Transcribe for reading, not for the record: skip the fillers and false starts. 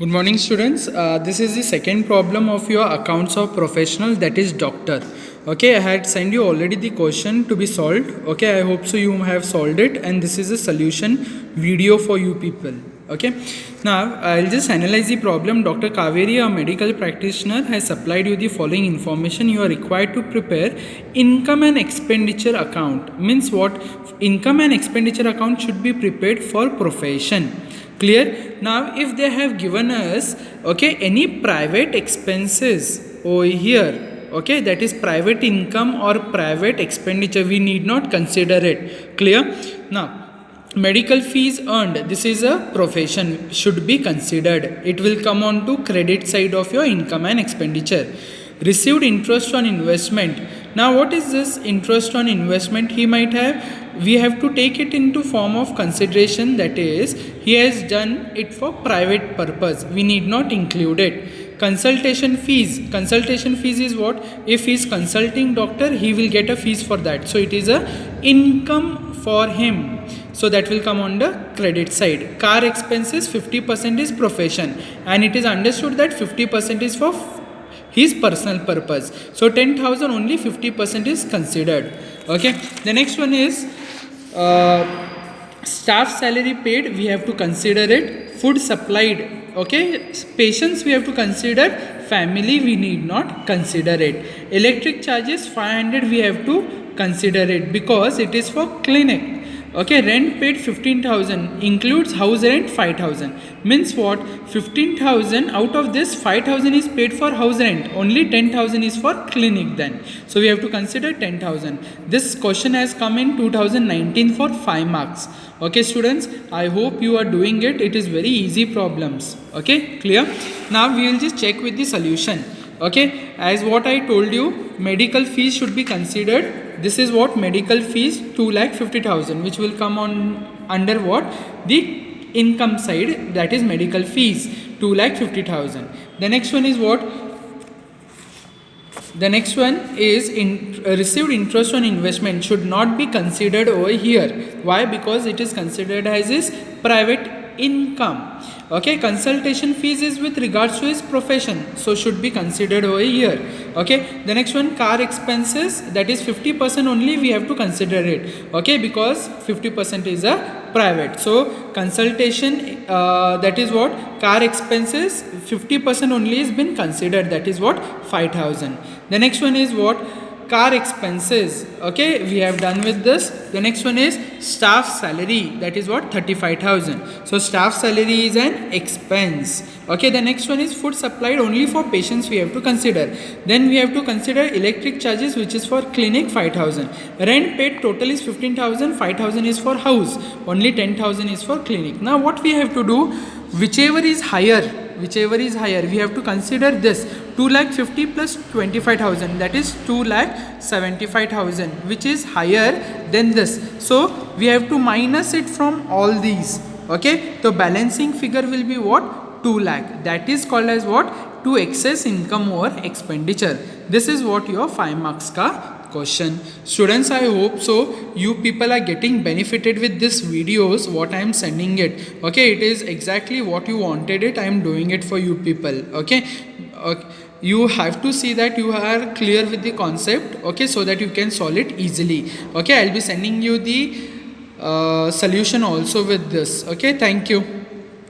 Good morning, students. This is the second problem of your accounts of professional, that is doctor. Okay, I had sent you already the question to be solved. Okay, I hope so you have solved it, and this is a solution video for you people. Okay, now I'll just analyze the problem. Dr. Kaveri, a medical practitioner, has supplied you the following information. You are required to prepare income and expenditure account. Means what? Income and expenditure account should be prepared for profession. Clear? Now if they have given us any private expenses over here, that is private income or private expenditure, we need not consider it. Clear? Now medical fees earned, this is a profession, should be considered. It will come on to credit side of your income and expenditure. Received interest on investment. Now what is this interest on investment? He might have, we have to take it into form of consideration, that is he has done it for private purpose, we need not include it. Consultation fees is what? If he is consulting doctor, he will get a fees for that, so it is a income for him, so that will come on the credit side. Car expenses, 50% is profession, and it is understood that 50% is for his personal purpose, so 10,000 only 50% is considered. Okay, the next one is staff salary paid, we have to consider it. Food supplied, patients we have to consider. Family we need not consider it. Electric charges 500 we have to consider it because it is for clinic. Rent paid 15,000 includes house rent 5,000. Means what? 15,000 out of this 5,000 is paid for house rent. Only 10,000 is for clinic then. So we have to consider 10,000. This question has come in 2019 for 5 marks. Okay, students, I hope you are doing it. It is very easy problems. Okay, clear? Now we will just check with the solution. Okay, as what I told you, medical fees should be considered. This is what? Medical fees 2,50,000, which will come on under what? The income side, that is medical fees 2,50,000. The next one is what? The next one is received interest on investment should not be considered over here. Why? Because it is considered as his private income. Consultation fees is with regards to his profession, so should be considered over here. The next one, car expenses, that is 50% only we have to consider it. Because 50% is a private, so consultation, that is what? Car expenses 50% only has been considered, that is what? 5,000. The next one is what? Car expenses. We have done with this. The next one is staff salary, that is what? 35,000. So staff salary is an expense. The next one is food supplied only for patients we have to consider. Then we have to consider electric charges, which is for clinic 5,000. Rent paid total is 15,000, 5,000 is for house, only 10,000 is for clinic. Now what we have to do, whichever is higher, we have to consider this 2,50,000 plus 25,000, that is 2,75,000, which is higher than this. So we have to minus it from all these. The balancing figure will be what? 2 lakh. That is called as what? To excess income over expenditure. This is what your 5 marks ka question. Students, I hope so you people are getting benefited with this videos what I am sending it. It is exactly what you wanted it. I am doing it for you people. You have to see that you are clear with the concept, so that you can solve it easily. I'll be sending you the solution also with this. Thank you.